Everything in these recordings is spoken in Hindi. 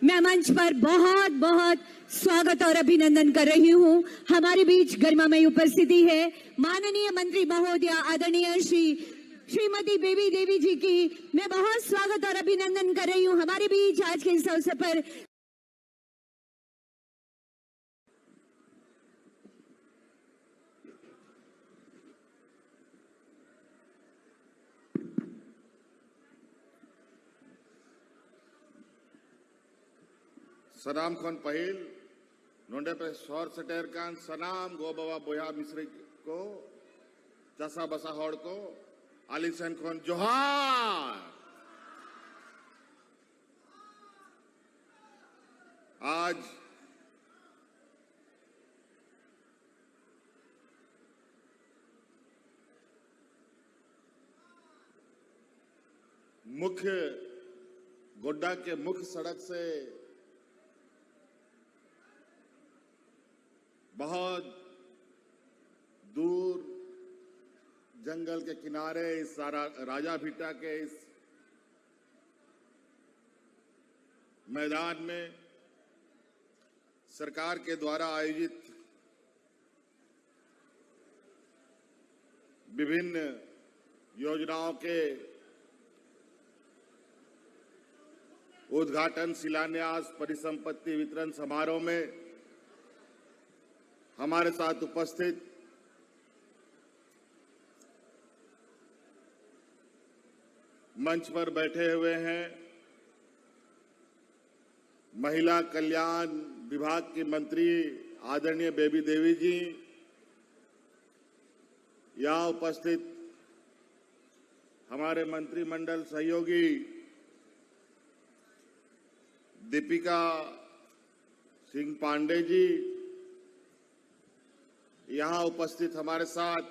मैं मंच पर बहुत बहुत स्वागत और अभिनंदन कर रही हूं। हमारे बीच गरिमामयी उपस्थिति है माननीय मंत्री महोदया आदरणीय श्रीमती बेबी देवी जी की मैं बहुत स्वागत और अभिनंदन कर रही हूं। हमारे बीच आज के इस अवसर पर सनाम खन पहिल नोंडे पे सौर सटेर कान सनाम गो बाबा बोया मिश्री को चसा बसा हौड़ को आलिसन खन जोहार। आज मुख्य गोड्डा के मुख्य सड़क से बहुत दूर जंगल के किनारे इस राजा भीटा के इस मैदान में सरकार के द्वारा आयोजित विभिन्न योजनाओं के उद्घाटन, शिलान्यास, परिसंपत्ति वितरण समारोह में हमारे साथ उपस्थित मंच पर बैठे हुए हैं महिला कल्याण विभाग की मंत्री आदरणीय बेबी देवी जी, यहां उपस्थित हमारे मंत्रिमंडल सहयोगी दीपिका सिंह पांडे जी, यहां उपस्थित हमारे साथ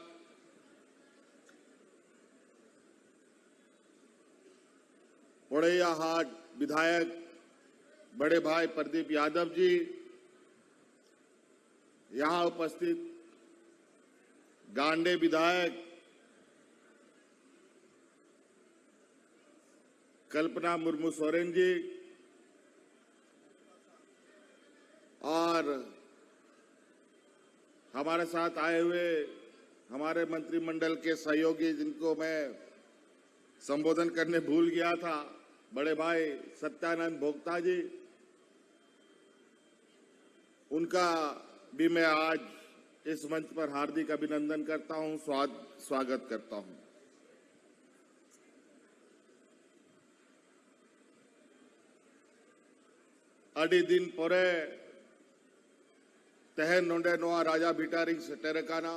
पोड़ैया हाट विधायक बड़े भाई प्रदीप यादव जी, यहां उपस्थित गांडे विधायक कल्पना मुर्मू सोरेन जी और हमारे साथ आए हुए हमारे मंत्रिमंडल के सहयोगी जिनको मैं संबोधन करने भूल गया था, बड़े भाई सत्यानंद भोक्ता जी, उनका भी मैं आज इस मंच पर हार्दिक अभिनंदन करता हूं, स्वागत करता हूं। अड़ी दिन पोरे तहन नोंडे नोआ राजा भीटारी सेटेरकाना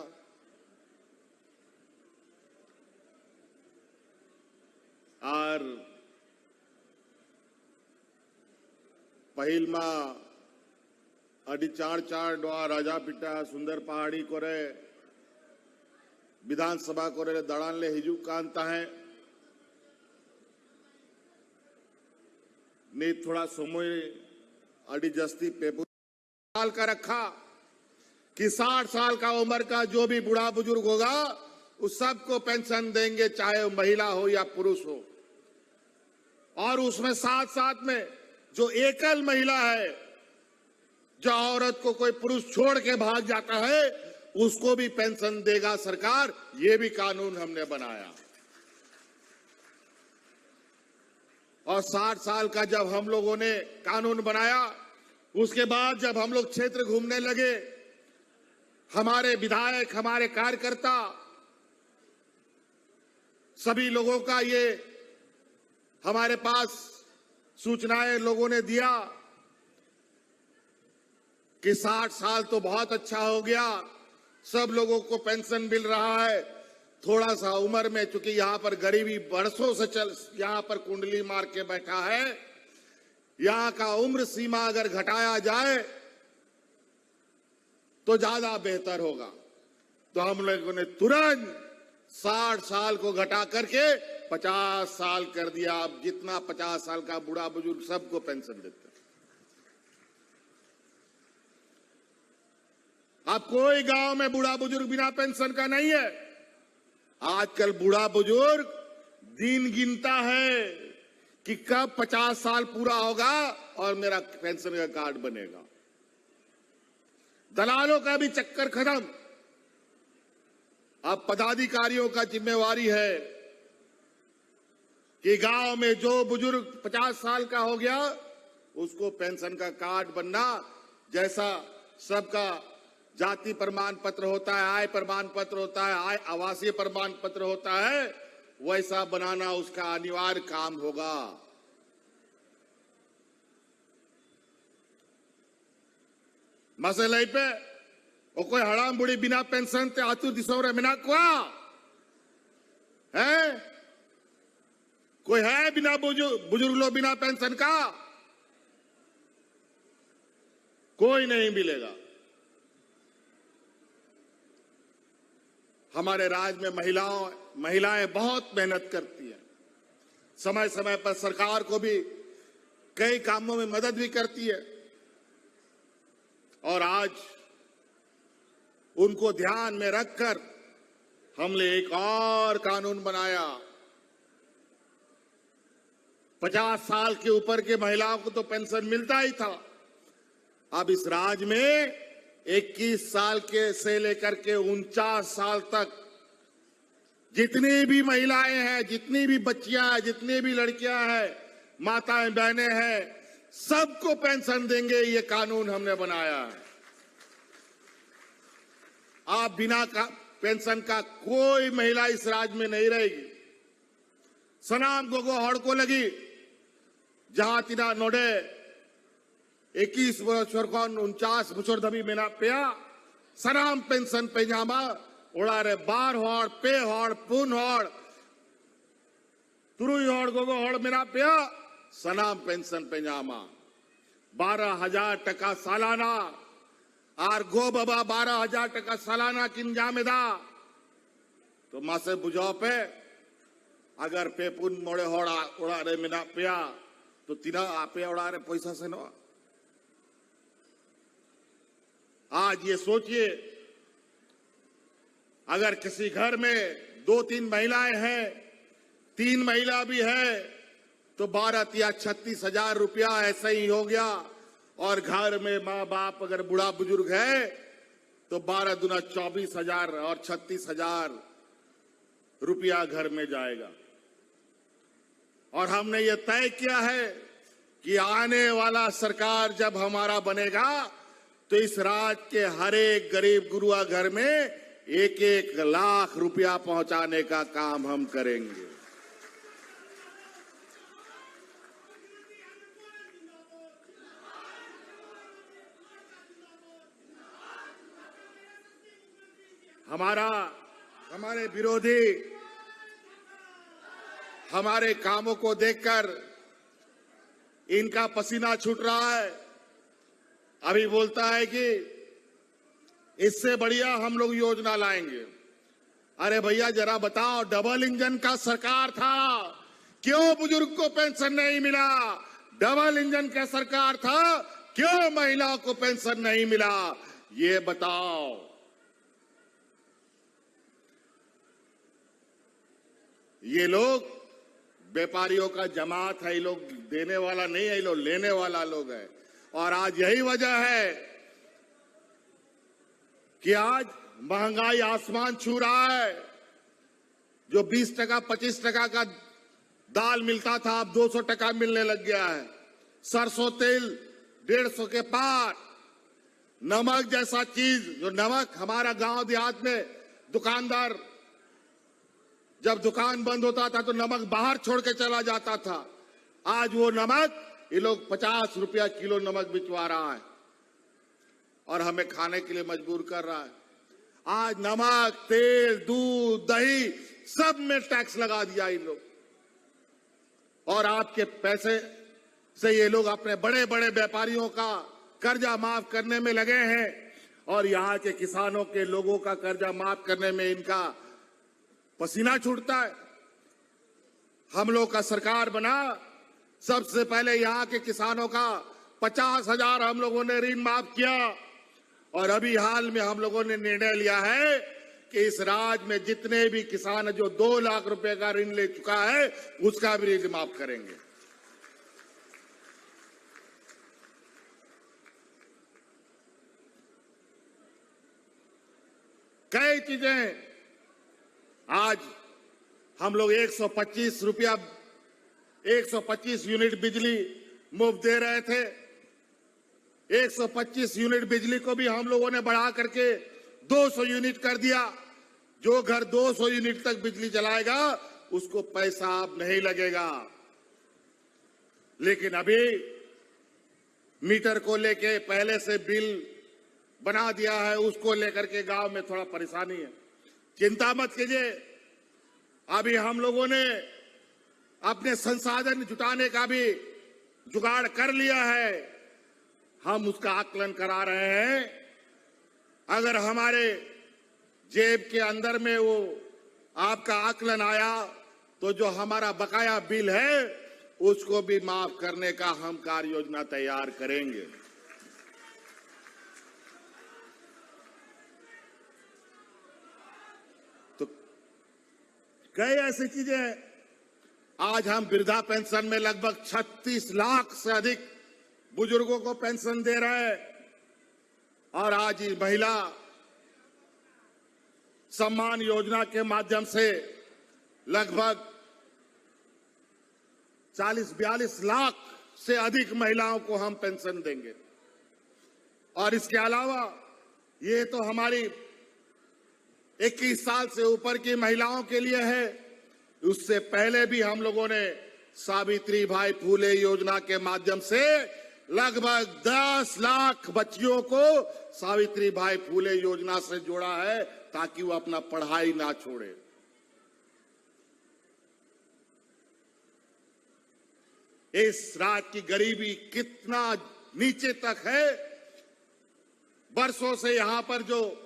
और पहिल मा अड़ी चार नोआ राजा भीटा सुंदर पहाड़ी कोरे विधानसभा कोरे दड़ान ले हिजू कांता है ने थोड़ा समय अड़ी जस्ती पेपर साल का रखा कि 60 साल का उम्र का जो भी बूढ़ा बुजुर्ग होगा उस सबको पेंशन देंगे, चाहे वो महिला हो या पुरुष हो। और उसमें साथ साथ में जो एकल महिला है, जो औरत को कोई पुरुष छोड़ के भाग जाता है, उसको भी पेंशन देगा सरकार। ये भी कानून हमने बनाया। और 60 साल का जब हम लोगों ने कानून बनाया, उसके बाद जब हम लोग क्षेत्र घूमने लगे, हमारे विधायक, हमारे कार्यकर्ता, सभी लोगों का ये हमारे पास सूचनाएं लोगों ने दिया कि 60 साल तो बहुत अच्छा हो गया, सब लोगों को पेंशन मिल रहा है। थोड़ा सा उम्र में, चूंकि यहां पर गरीबी बरसों से यहां पर कुंडली मार के बैठा है, यहां का उम्र सीमा अगर घटाया जाए तो ज्यादा बेहतर होगा। तो हम लोगों ने तुरंत 60 साल को घटा करके 50 साल कर दिया। अब जितना 50 साल का बूढ़ा बुजुर्ग सबको पेंशन देते हैं। अब कोई गांव में बूढ़ा बुजुर्ग बिना पेंशन का नहीं है। आजकल बूढ़ा बुजुर्ग दिन गिनता है कि कब 50 साल पूरा होगा और मेरा पेंशन का कार्ड बनेगा। दलालों का भी चक्कर खत्म। अब पदाधिकारियों का जिम्मेवारी है कि गांव में जो बुजुर्ग 50 साल का हो गया उसको पेंशन का कार्ड बनना, जैसा सबका जाति प्रमाण पत्र होता है, आय प्रमाण पत्र होता है, आवासीय प्रमाण पत्र होता है, वैसा बनाना उसका अनिवार्य काम होगा। मसले पे वो कोई हड़ाम बुढ़ी बिना पेंशन ते आतु दिसो रे मिना कुआ है, कोई है बिना बुजुर्ग लोग बिना पेंशन का? कोई नहीं मिलेगा। हमारे राज्य में महिलाएं बहुत मेहनत करती हैं, समय समय पर सरकार को भी कई कामों में मदद भी करती है, और आज उनको ध्यान में रखकर हमने एक और कानून बनाया। 50 साल के ऊपर के महिलाओं को तो पेंशन मिलता ही था, अब इस राज्य में 21 साल के से लेकर के 49 साल तक जितनी भी महिलाएं हैं, जितनी भी बच्चियां हैं, जितनी भी लड़कियां हैं, माताएं बहनें हैं, सबको पेंशन देंगे। ये कानून हमने बनाया है। आप बिना पेंशन का कोई महिला इस राज्य में नहीं रहेगी। सनाम गोगो हड़को लगी जहां तिना नोडे 21 वर्ष 49 बछर धबी मेना पेया सनाम पेंशन पेजामा ओड़ारे 12 हड़ पे हड़ पुन हड़ तुरुई हड़ गोगो हड़ मेना पेया सनाम पेंशन पेजामा 12,000 टका सालाना और गो बाबा 12,000 टका सालाना किन जामेदा तो मासे बुझाओ पे अगर पेपुन मोड़े हड़ा उड़ारे मिना पिया तो तीना आपे उड़ारे पैसा से नो। आज ये सोचिए, अगर किसी घर में 2-3 महिलाएं हैं, 3 महिला भी है तो 12 या 36,000 रुपया ऐसे ही हो गया। और घर में माँ बाप अगर बूढ़ा बुजुर्ग है तो 12 दूना 24,000 और 36,000 रुपया घर में जाएगा। और हमने ये तय किया है कि आने वाला सरकार जब हमारा बनेगा तो इस राज्य के हर एक गरीब गुरुआ घर में 1-1 लाख रुपया पहुंचाने का काम हम करेंगे। हमारे विरोधी हमारे कामों को देखकर इनका पसीना छूट रहा है। अभी बोलता है कि इससे बढ़िया हम लोग योजना लाएंगे। अरे भैया जरा बताओ, डबल इंजन का सरकार था, क्यों बुजुर्ग को पेंशन नहीं मिला? डबल इंजन का सरकार था, क्यों महिलाओं को पेंशन नहीं मिला? ये बताओ। ये लोग व्यापारियों का जमात है, ये लोग देने वाला नहीं है, ये लोग लेने वाला लोग है। और आज यही वजह है कि आज महंगाई आसमान छू रहा है। जो 20 टका 25 टका का दाल मिलता था अब 200 टका मिलने लग गया है। सरसों तेल 150 के पार। नमक जैसा चीज, जो नमक हमारा गांव देहात में दुकानदार जब दुकान बंद होता था तो नमक बाहर छोड़ के चला जाता था, आज वो नमक ये लोग 50 रुपया किलो नमक बिचवा रहा है और हमें खाने के लिए मजबूर कर रहा है। आज नमक, तेल, दूध, दही सब में टैक्स लगा दिया इन लोग। और आपके पैसे से ये लोग अपने बड़े बड़े व्यापारियों का कर्जा माफ करने में लगे हैं और यहाँ के किसानों के लोगों का कर्जा माफ करने में इनका पसीना छूटता है। हम लोग का सरकार बना, सबसे पहले यहाँ के किसानों का 50,000 हम लोगों ने ऋण माफ किया और अभी हाल में हम लोगों ने निर्णय लिया है कि इस राज्य में जितने भी किसान जो 2 लाख रुपए का ऋण ले चुका है उसका भी ऋण माफ करेंगे। कई चीजें आज हम लोग 125 यूनिट बिजली मुफ्त दे रहे थे। 125 यूनिट बिजली को भी हम लोगों ने बढ़ा करके 200 यूनिट कर दिया। जो घर 200 यूनिट तक बिजली चलाएगा उसको पैसा अब नहीं लगेगा। लेकिन अभी मीटर को लेके पहले से बिल बना दिया है, उसको लेकर के गांव में थोड़ा परेशानी है। चिंता मत कीजिए, अभी हम लोगों ने अपने संसाधन जुटाने का भी जुगाड़ कर लिया है। हम उसका आकलन करा रहे हैं। अगर हमारे जेब के अंदर में वो आपका आकलन आया तो जो हमारा बकाया बिल है उसको भी माफ करने का हम कार्य योजना तैयार करेंगे। तो कई ऐसी चीजें हैं। आज हम वृद्धा पेंशन में लगभग 36 लाख से अधिक बुजुर्गों को पेंशन दे रहे हैं। और आज इस महिला सम्मान योजना के माध्यम से लगभग 40-42 लाख से अधिक महिलाओं को हम पेंशन देंगे। और इसके अलावा ये तो हमारी 21 साल से ऊपर की महिलाओं के लिए है। उससे पहले भी हम लोगों ने सावित्री बाई फुले योजना के माध्यम से लगभग 10 लाख बच्चियों को सावित्री बाई फुले योजना से जोड़ा है ताकि वो अपना पढ़ाई ना छोड़े। इस राज्य की गरीबी कितना नीचे तक है। बरसों से यहां पर जो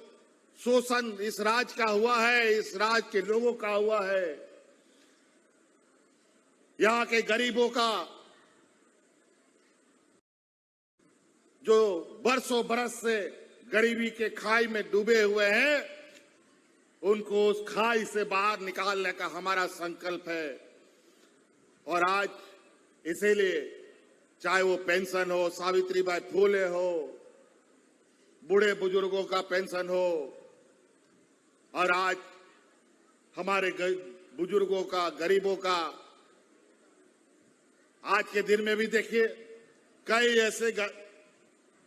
शोषण इस राज्य का हुआ है, इस राज्य के लोगों का हुआ है, यहां के गरीबों का जो बरसों बरस से गरीबी के खाई में डूबे हुए हैं, उनको उस खाई से बाहर निकालने का हमारा संकल्प है। और आज इसीलिए चाहे वो पेंशन हो, सावित्री बाई फुले हो, बूढ़े बुजुर्गों का पेंशन हो, और आज हमारे बुजुर्गों का, गरीबों का, आज के दिन में भी देखिए कई ऐसे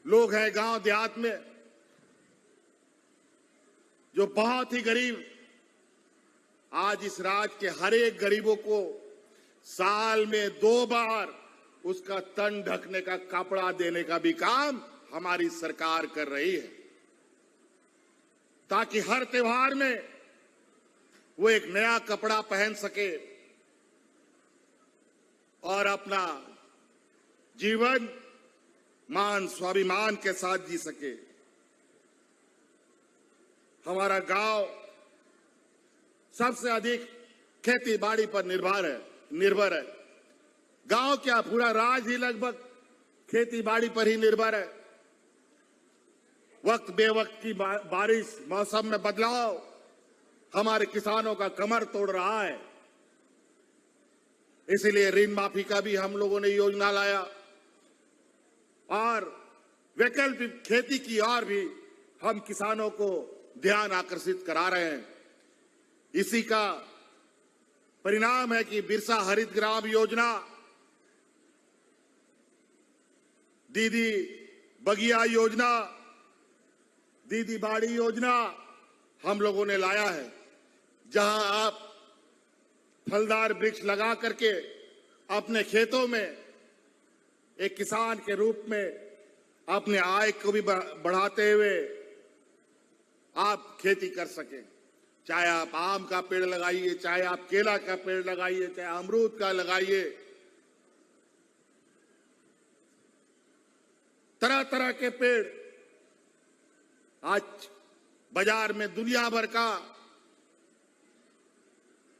लोग हैं गांव देहात में जो बहुत ही गरीब, आज इस राज्य के हर एक गरीबों को साल में 2 बार उसका तन ढकने का कपड़ा देने का भी काम हमारी सरकार कर रही है, ताकि हर त्योहार में वो एक नया कपड़ा पहन सके और अपना जीवन मान स्वाभिमान के साथ जी सके। हमारा गांव सबसे अधिक खेती बाड़ी पर निर्भर है। गांव क्या, पूरा राज्य ही लगभग खेती बाड़ी पर ही निर्भर है। वक्त बेवक्त की बारिश, मौसम में बदलाव हमारे किसानों का कमर तोड़ रहा है। इसीलिए ऋण माफी का भी हम लोगों ने योजना लाया और वैकल्पिक खेती की ओर भी हम किसानों को ध्यान आकर्षित करा रहे हैं। इसी का परिणाम है कि बिरसा हरित ग्राम योजना, दीदी बगिया योजना, दीदी बाड़ी योजना हम लोगों ने लाया है, जहां आप फलदार वृक्ष लगा करके अपने खेतों में एक किसान के रूप में अपने आय को भी बढ़ाते हुए आप खेती कर सकें। चाहे आप आम का पेड़ लगाइए, चाहे आप केला का पेड़ लगाइए, चाहे अमरूद का लगाइए, तरह तरह के पेड़ आज बाजार में दुनिया भर का,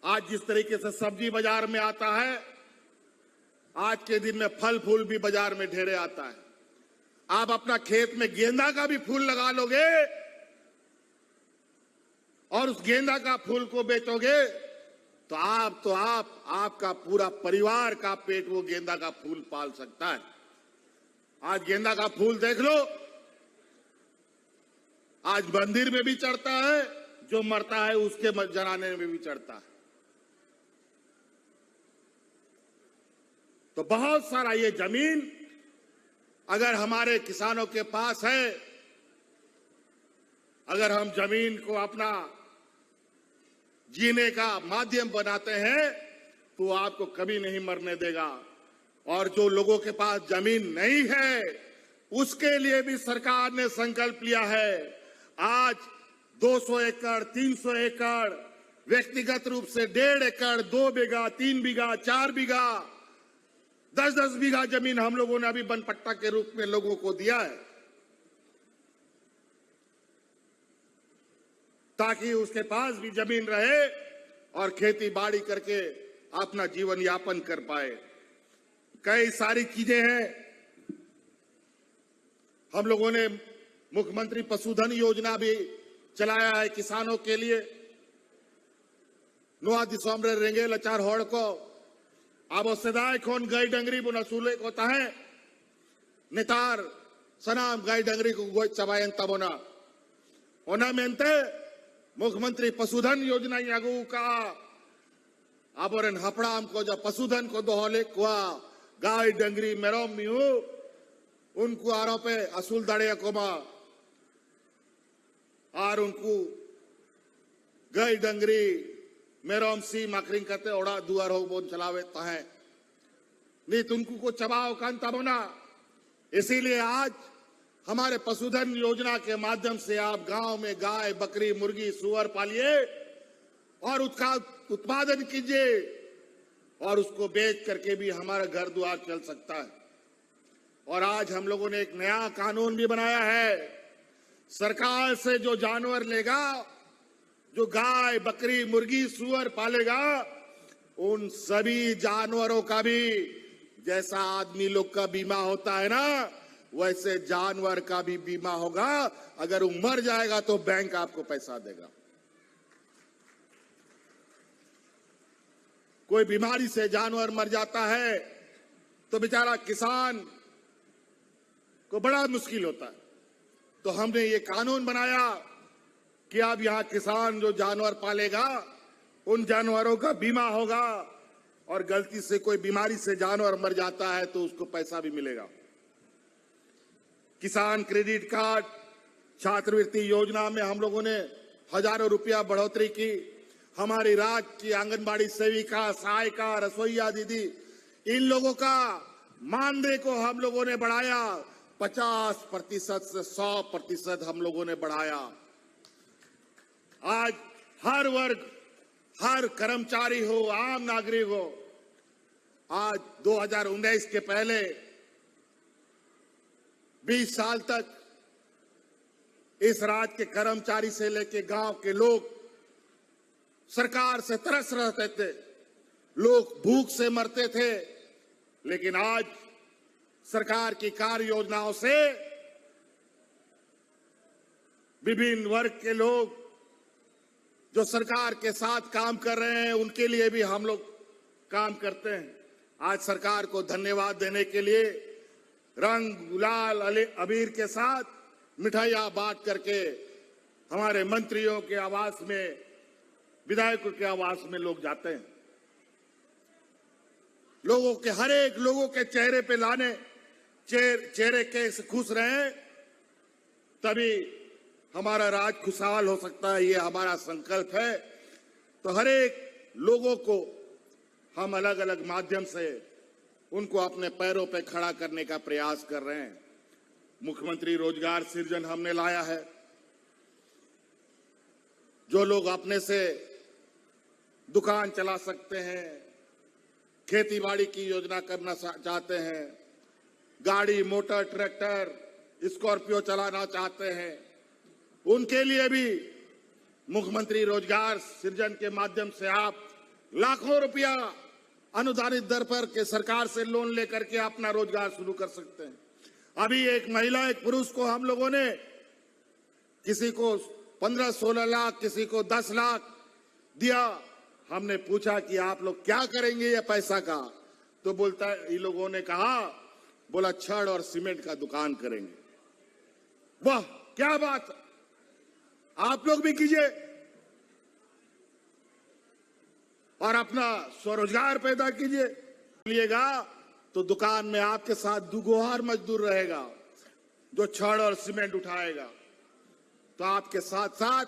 आज जिस तरीके से सब्जी बाजार में आता है, आज के दिन में फल फूल भी बाजार में ढेरे आता है। आप अपना खेत में गेंदा का भी फूल लगा लोगे और उस गेंदा का फूल को बेचोगे तो आपका पूरा परिवार का पेट वो गेंदा का फूल पाल सकता है। आज गेंदा का फूल देख लो, आज मंदिर में भी चढ़ता है, जो मरता है उसके जनाने में भी चढ़ता है। तो बहुत सारा ये जमीन अगर हमारे किसानों के पास है, अगर हम जमीन को अपना जीने का माध्यम बनाते हैं तो आपको कभी नहीं मरने देगा। और जो लोगों के पास जमीन नहीं है उसके लिए भी सरकार ने संकल्प लिया है। आज 200 एकड़, 300 एकड़, व्यक्तिगत रूप से 1.5 एकड़, 2 बीघा, 3 बीघा, 4 बीघा, 10-10 बीघा जमीन हम लोगों ने अभी बनपट्टा के रूप में लोगों को दिया है, ताकि उसके पास भी जमीन रहे और खेती बाड़ी करके अपना जीवन यापन कर पाए। कई सारी चीजें हैं। हम लोगों ने मुख्यमंत्री पशुधन योजना भी चलाया है किसानों के लिए। नोआ दिसंबर रेंगे लचार होड़ को अब सदाय खोन गाय डंगरी बुना सूले को है नेतार सनाम गाय डंगरी को गोई चबायन तबोना ओना मेंते मुख्यमंत्री पशुधन योजना यागू का आबोरन हपड़ाम को जब पशुधन को दोहले कुआ गाय डंगरी मेरोम मिहू उनको आरोपे असूल दाड़े कोमा और उनको गाय डंगरी मेरोम सी माकरिंग करते ओड़ा दुआर हो बोन चलावे तहे नहीं तुमको को चबाओ कान तबोना। इसीलिए आज हमारे पशुधन योजना के माध्यम से आप गांव में गाय, बकरी, मुर्गी, सुअर पालिए और उसका उत्पादन कीजिए और उसको बेच करके भी हमारा घर द्वार चल सकता है। और आज हम लोगों ने एक नया कानून भी बनाया है। सरकार से जो जानवर लेगा, जो गाय, बकरी, मुर्गी, सुअर पालेगा, उन सभी जानवरों का भी जैसा आदमी लोग का बीमा होता है ना, वैसे जानवर का भी बीमा होगा। अगर वो मर जाएगा तो बैंक आपको पैसा देगा। कोई बीमारी से जानवर मर जाता है तो बेचारा किसान को बड़ा मुश्किल होता है। तो हमने ये कानून बनाया कि अब यहां किसान जो जानवर पालेगा उन जानवरों का बीमा होगा और गलती से कोई बीमारी से जानवर मर जाता है तो उसको पैसा भी मिलेगा। किसान क्रेडिट कार्ड, छात्रवृत्ति योजना में हम लोगों ने हजारों रुपया बढ़ोतरी की। हमारी राज्य की आंगनबाड़ी सेविका, सहायिका, रसोईया दीदी, इन लोगों का मानदेय को हम लोगों ने बढ़ाया 50% से 100% हम लोगों ने बढ़ाया। आज हर वर्ग, हर कर्मचारी हो, आम नागरिक हो, आज 2019 के पहले 20 साल तक इस राज्य के कर्मचारी से लेके गांव के लोग सरकार से तरस रहते थे, लोग भूख से मरते थे। लेकिन आज सरकार की कार्य योजनाओं से विभिन्न वर्ग के लोग जो सरकार के साथ काम कर रहे हैं उनके लिए भी हम लोग काम करते हैं। आज सरकार को धन्यवाद देने के लिए रंग गुलाल अबीर के साथ मिठाइयां बांट करके हमारे मंत्रियों के आवास में, विधायकों के आवास में लोग जाते हैं। लोगों के हर एक लोगों के चेहरे पे लाने, चेहरे के खुश रहे, तभी हमारा राज खुशहाल हो सकता है। ये हमारा संकल्प है। तो हर एक लोगों को हम अलग अलग माध्यम से उनको अपने पैरों पे खड़ा करने का प्रयास कर रहे हैं। मुख्यमंत्री रोजगार सृजन हमने लाया है। जो लोग अपने से दुकान चला सकते हैं, खेती बाड़ी की योजना करना चाहते हैं, गाड़ी, मोटर, ट्रैक्टर, स्कॉर्पियो चलाना चाहते हैं, उनके लिए भी मुख्यमंत्री रोजगार सृजन के माध्यम से आप लाखों रुपया अनुदानित दर पर के सरकार से लोन लेकर के अपना रोजगार शुरू कर सकते हैं। अभी एक महिला, एक पुरुष को हम लोगों ने, किसी को 15-16 लाख, किसी को 10 लाख दिया। हमने पूछा कि आप लोग क्या करेंगे ये पैसा का, तो बोलता है, इन लोगों ने कहा, बोला छड़ और सीमेंट का दुकान करेंगे। वाह क्या बात, आप लोग भी कीजिए। और अपना स्वरोजगार पैदा कीजिए। लिएगा तो दुकान में आपके साथ दुगोहार मजदूर रहेगा जो छड़ और सीमेंट उठाएगा, तो आपके साथ साथ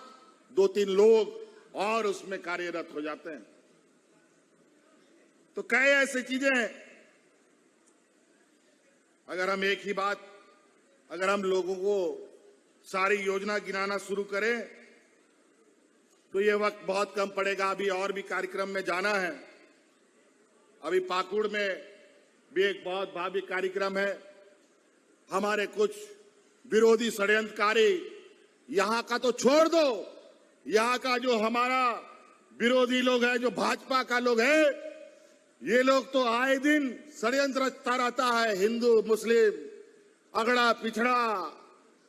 2-3 लोग और उसमें कार्यरत हो जाते हैं। तो कई ऐसी चीजें हैं। अगर हम एक ही बात, अगर हम लोगों को सारी योजना गिनाना शुरू करें तो ये वक्त बहुत कम पड़ेगा। अभी और भी कार्यक्रम में जाना है। अभी पाकुड़ में भी एक बहुत भावी कार्यक्रम है। हमारे कुछ विरोधी षड्यंत्रकारी, यहां का तो छोड़ दो, यहां का जो हमारा विरोधी लोग है, जो भाजपा का लोग है, ये लोग तो आए दिन षड्यंत्र रचता रहता है। हिंदू मुस्लिम, अगड़ा पिछड़ा,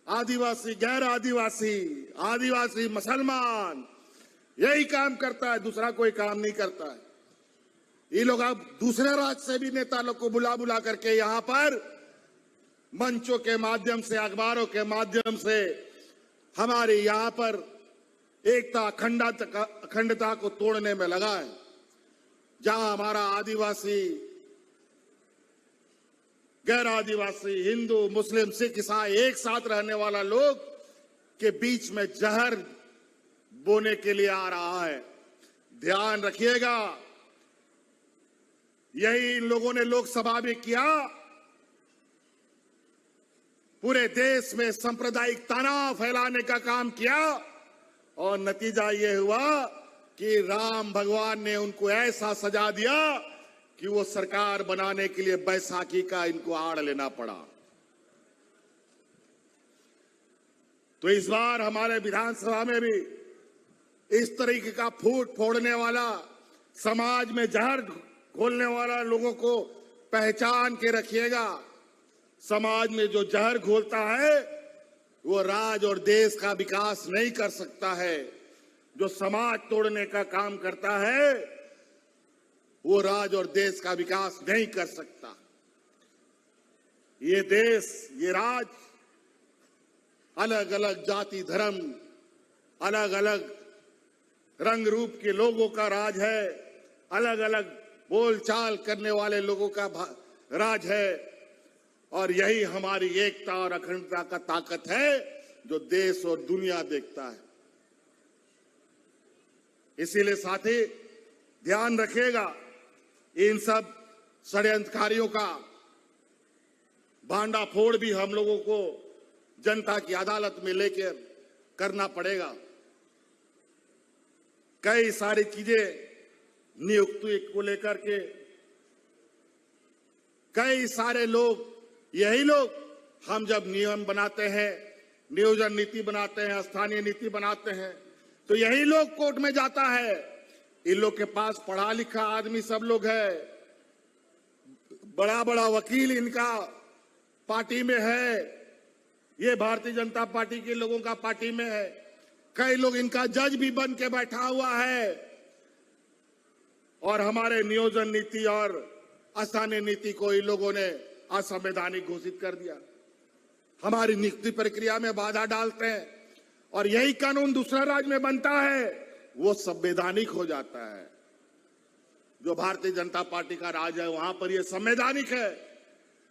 आदिवासी गैर आदिवासी, आदिवासी मुसलमान, यही काम करता है, दूसरा कोई काम नहीं करता है। ये लोग अब दूसरे राज्य से भी नेता लोग को बुला बुला करके यहां पर मंचों के माध्यम से, अखबारों के माध्यम से हमारे यहां पर एकता अखंडता को तोड़ने में लगा है। जहां हमारा आदिवासी, गैर आदिवासी, हिंदू, मुस्लिम, सिख, ईसाई एक साथ रहने वाला लोग के बीच में जहर बोने के लिए आ रहा है। ध्यान रखिएगा, यही इन लोगों ने लोकसभा में किया। पूरे देश में सांप्रदायिक तनाव फैलाने का काम किया और नतीजा ये हुआ कि राम भगवान ने उनको ऐसा सजा दिया कि वो सरकार बनाने के लिए बैसाखी का इनको आड़ लेना पड़ा। तो इस बार हमारे विधानसभा में भी इस तरीके का फूट फोड़ने वाला, समाज में जहर घोलने वाला लोगों को पहचान के रखिएगा। समाज में जो जहर घोलता है वो राज्य और देश का विकास नहीं कर सकता है। जो समाज तोड़ने का काम करता है वो राज्य और देश का विकास नहीं कर सकता। ये देश, ये राज्य अलग अलग जाति धर्म, अलग अलग रंग रूप के लोगों का राज है, अलग अलग बोलचाल करने वाले लोगों का राज है। और यही हमारी एकता और अखंडता का ताकत है जो देश और दुनिया देखता है। इसीलिए साथी ध्यान रखिएगा, इन सब षड्यंत्रकारियों का भांडाफोड़ भी हम लोगों को जनता की अदालत में लेकर करना पड़ेगा। कई सारी चीजें नियुक्ति को लेकर के कई सारे लोग, यही लोग, हम जब नियम बनाते हैं, नियोजन नीति बनाते हैं, स्थानीय नीति बनाते हैं, तो यही लोग कोर्ट में जाता है। इन लोग के पास पढ़ा लिखा आदमी सब लोग है, बड़ा बड़ा वकील इनका पार्टी में है, ये भारतीय जनता पार्टी के लोगों का पार्टी में है। कई लोग इनका जज भी बन के बैठा हुआ है। और हमारे नियोजन नीति और स्थानीय नीति को इन लोगों ने असंवैधानिक घोषित कर दिया। हमारी नियुक्ति प्रक्रिया में बाधा डालते हैं और यही कानून दूसरा राज्य में बनता है, वो संवैधानिक हो जाता है। जो भारतीय जनता पार्टी का राज है वहां पर ये संवैधानिक है।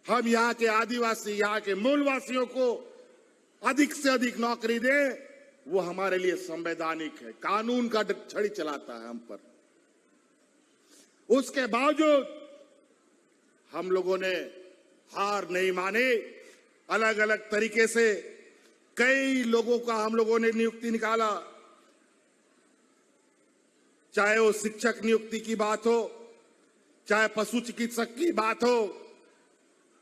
हम यहाँ के आदिवासी, यहाँ के मूलवासियों को अधिक से अधिक नौकरी दें, वो हमारे लिए संवैधानिक है। कानून का छड़ी चलाता है हम पर। उसके बावजूद हम लोगों ने हार नहीं मानी। अलग अलग तरीके से कई लोगों का हम लोगों ने नियुक्ति निकाला, चाहे वो शिक्षक नियुक्ति की बात हो, चाहे पशु चिकित्सक की बात हो,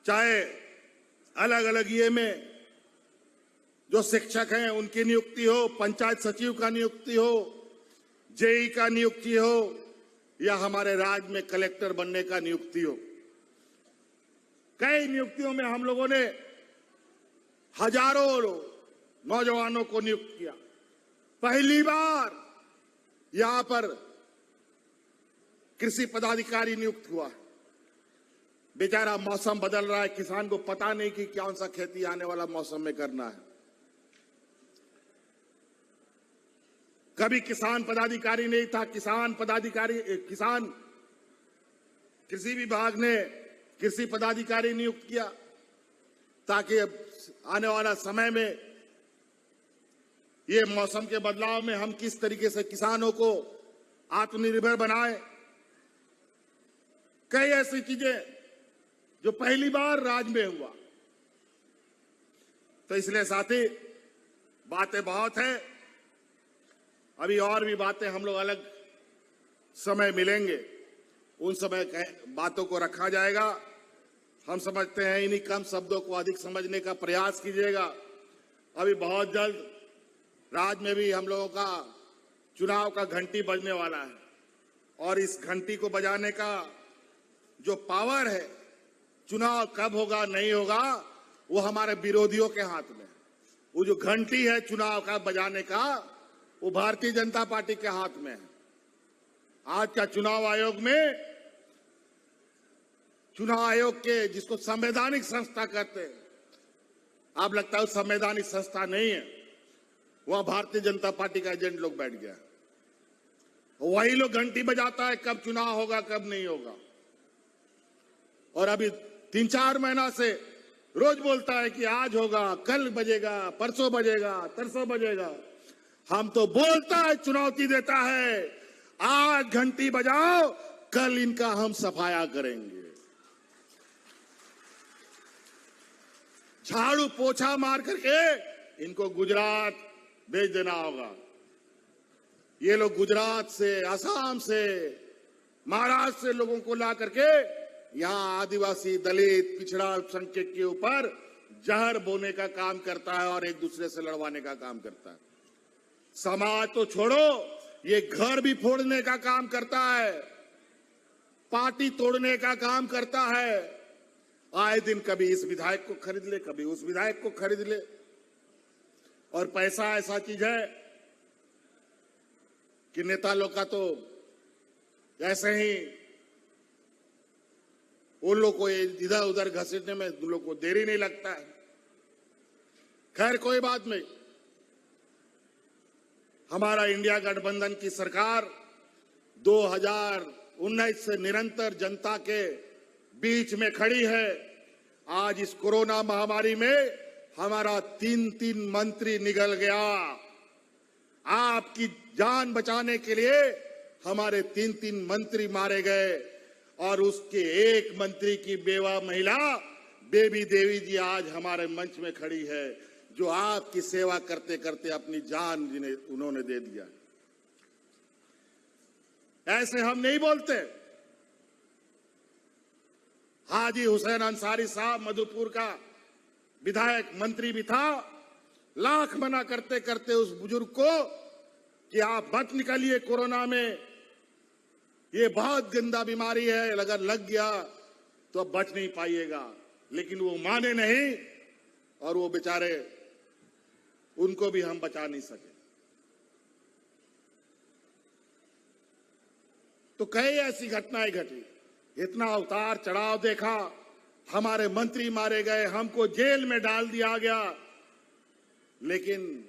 चाहे अलग अलग ये में जो शिक्षक हैं उनकी नियुक्ति हो, पंचायत सचिव का नियुक्ति हो, जेई का नियुक्ति हो, या हमारे राज्य में कलेक्टर बनने का नियुक्ति हो। कई नियुक्तियों में हम लोगों ने हजारों नौजवानों को नियुक्त किया। पहली बार यहां पर कृषि पदाधिकारी नियुक्त हुआ। बेचारा मौसम बदल रहा है, किसान को पता नहीं कि कौन सा खेती आने वाला मौसम में करना है। कभी किसान पदाधिकारी नहीं था। किसान कृषि विभाग ने कृषि पदाधिकारी नियुक्त किया ताकि अब आने वाला समय में ये मौसम के बदलाव में हम किस तरीके से किसानों को आत्मनिर्भर बनाए। कई ऐसी चीजें जो पहली बार राज्य में हुआ। तो इसलिए साथी, बातें बहुत है, अभी और भी बातें हम लोग अलग समय मिलेंगे, उन समय बातों को रखा जाएगा। हम समझते हैं इन्हीं कम शब्दों को अधिक समझने का प्रयास कीजिएगा। अभी बहुत जल्द राज्य में भी हम लोगों का चुनाव का घंटी बजने वाला है और इस घंटी को बजाने का जो पावर है, चुनाव कब होगा नहीं होगा वो हमारे विरोधियों के हाथ में। वो जो घंटी है चुनाव का बजाने का, वो भारतीय जनता पार्टी के हाथ में है। आज का चुनाव आयोग के जिसको संवैधानिक संस्था कहते हैं, आप लगता है वो संवैधानिक संस्था नहीं है, वह भारतीय जनता पार्टी का एजेंट लोग बैठ गया। वही लोग घंटी बजाता है कब चुनाव होगा कब नहीं होगा। और अभी 3-4 महीना से रोज बोलता है कि आज होगा, कल बजेगा, परसों बजेगा, तरसों बजेगा। हम तो बोलता है, चुनौती देता है, आज घंटी बजाओ, कल इनका हम सफाया करेंगे। झाड़ू पोछा मार करके इनको गुजरात भेज देना होगा। ये लोग गुजरात से, असम से, महाराष्ट्र से लोगों को ला करके यहां आदिवासी, दलित, पिछड़ा अल्पसंख्यक के ऊपर जहर बोने का काम करता है और एक दूसरे से लड़वाने का काम करता है। समाज तो छोड़ो, ये घर भी फोड़ने का काम करता है, पार्टी तोड़ने का काम करता है। आए दिन कभी इस विधायक को खरीद ले, कभी उस विधायक को खरीद ले। और पैसा ऐसा चीज है कि नेता लोग का तो ऐसे ही उन लोग को इधर उधर घसीटने में उन लोग को देरी नहीं लगता है। खैर कोई बात नहीं, हमारा इंडिया गठबंधन की सरकार 2019 से निरंतर जनता के बीच में खड़ी है। आज इस कोरोना महामारी में हमारा 3 मंत्री निकल गया। आपकी जान बचाने के लिए हमारे 3 मंत्री मारे गए और उसके एक मंत्री की बेवा महिला बेबी देवी जी आज हमारे मंच में खड़ी है, जो आपकी सेवा करते करते अपनी जान जिन्हें उन्होंने दे दिया। ऐसे हम नहीं बोलते। हाजी हुसैन अंसारी साहब मधुपुर का विधायक मंत्री भी था, लाख मना करते करते उस बुजुर्ग को कि आप मत निकलिए कोरोना में, ये बहुत गंदा बीमारी है, अगर लग गया तो अब बच नहीं पाइएगा। लेकिन वो माने नहीं और वो बेचारे, उनको भी हम बचा नहीं सके। तो कई ऐसी घटनाएं घटी, इतना उतार चढ़ाव देखा, हमारे मंत्री मारे गए, हमको जेल में डाल दिया गया। लेकिन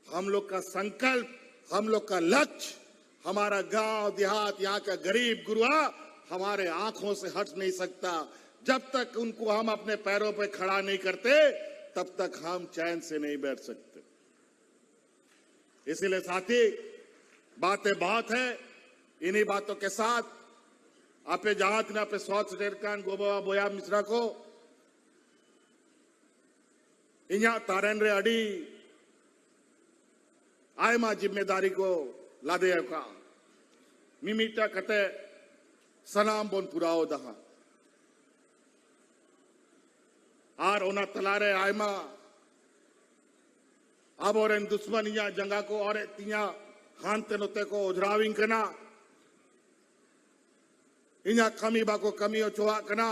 हम लोग का संकल्प, हम लोग का लक्ष्य, हमारा गांव देहात, यहाँ का गरीब गुरुआ हमारे आंखों से हट नहीं सकता। जब तक उनको हम अपने पैरों पर खड़ा नहीं करते, तब तक हम चैन से नहीं बैठ सकते। इसीलिए साथी, बातें बहुत है। इन्हीं बातों के साथ आपे जहां ने आपे स्वास्थ्य सेवकान गोबा बोया मिश्रा को इन्या तारेन रे अड़ी आयमा जिम्मेदारी को लादे का मिमिटा कते सलाम बोन पुराओ दहा आर ओना तलारे आयमा अब और इन दुश्मन इन्या जंगा को और तिया हानते नोते को उजराविंग कना इन्या कमी बाको कमी ओ चोआ कना।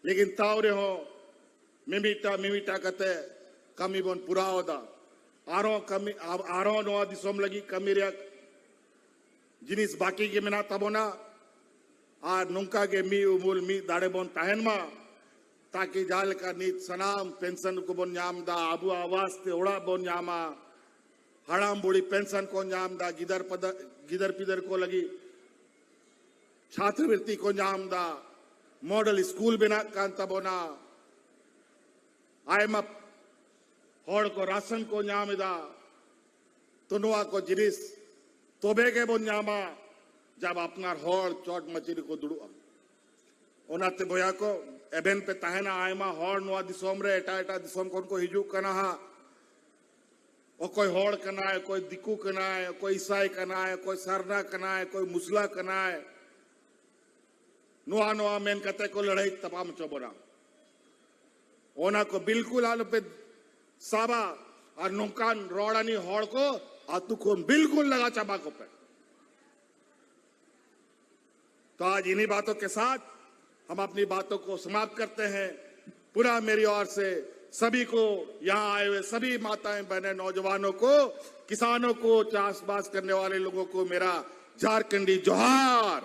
लेकिन तावरे हो मिमिटा कते कमी बोन पुराओ दा आरो नोआ दिसोम लगी कमी रे जिनिस बाकी के मेना तबोना आर नुंका के मी उमुल मी दाड़े बोन ताहन मा ताकि जाल का नीत सनाम पेंशन को बोन न्याम दा आबू आवास ते ओड़ा बोन न्यामा हड़ाम बूढ़ी पेंशन को अंजाम दा, गिदर पिदर को लगी छात्रवृत्ति को अंजाम दा, मॉडल स्कूल बिना कांता बोना, IMF हॉड़ को राशन को अंजाम दा, तुनुआ को जिरिस तोबे के बोन्यामा जब अपना हॉड़ चोट मचिरी को दुड़ुआ ओनाते बोया को एबेन पे ताहेना आयमा हॉड़ नुआ दिसोम रे एटा एटा दिसोम कोन को हिजू कना हा ओ कोई हॉड़ कना है, कोई दिकू कना है, कोई ईसाई कना है, कोई सरना कना है, कोई मुसला कना है, नुआ नुआ मेन कते को लड़ाई तपाम चोबोना ओना को बिल्कुल आलो पे साबा और नुकान रोड़ानी हॉड़ को आतु को बिल्कुल लगा चबाको पे। तो आज इन्हीं बातों के साथ हम अपनी बातों को समाप्त करते हैं। पूरा मेरी ओर से सभी को, यहाँ आए हुए सभी माताएं बहनें नौजवानों को, किसानों को, चाषबास करने वाले लोगों को मेरा झारखंडी जोहार।